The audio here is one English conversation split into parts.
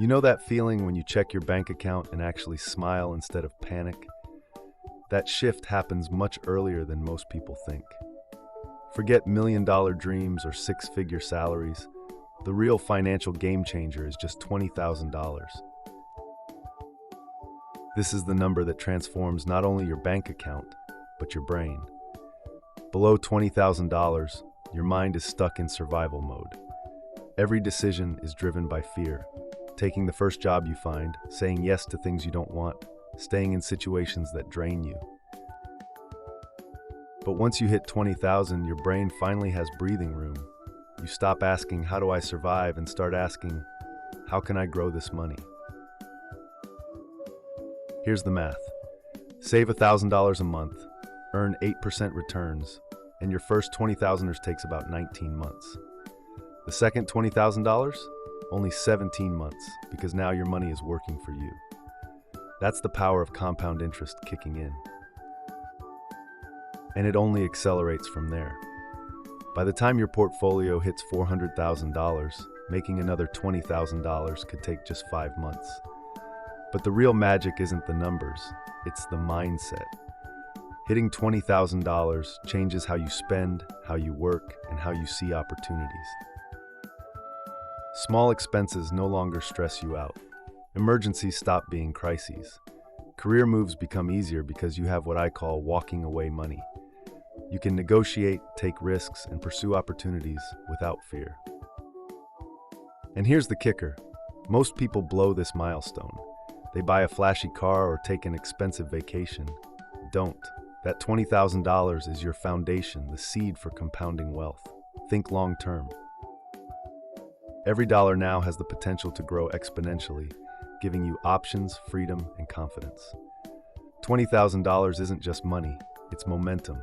You know that feeling when you check your bank account and actually smile instead of panic? That shift happens much earlier than most people think. Forget million-dollar dreams or six-figure salaries. The real financial game changer is just $20,000. This is the number that transforms not only your bank account, but your brain. Below $20,000, your mind is stuck in survival mode. Every decision is driven by fear. Taking the first job you find, saying yes to things you don't want, staying in situations that drain you. But once you hit 20,000, your brain finally has breathing room. You stop asking, how do I survive, and start asking, how can I grow this money? Here's the math. Save $1,000 a month, earn 8% returns, and your first 20,000ers takes about 19 months. The second $20,000? Only 17 months, because now your money is working for you. That's the power of compound interest kicking in. And it only accelerates from there. By the time your portfolio hits $400,000, making another $20,000 could take just 5 months. But the real magic isn't the numbers, it's the mindset. Hitting $20,000 changes how you spend, how you work, and how you see opportunities. Small expenses no longer stress you out. Emergencies stop being crises. Career moves become easier because you have what I call walking away money. You can negotiate, take risks, and pursue opportunities without fear. And here's the kicker. Most people blow this milestone. They buy a flashy car or take an expensive vacation. Don't. That $20,000 is your foundation, the seed for compounding wealth. Think long term. Every dollar now has the potential to grow exponentially, giving you options, freedom, and confidence. $20,000 isn't just money, it's momentum.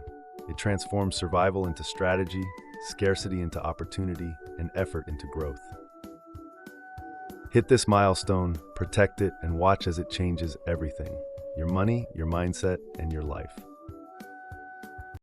It transforms survival into strategy, scarcity into opportunity, and effort into growth. Hit this milestone, protect it, and watch as it changes everything. Your money, your mindset, and your life.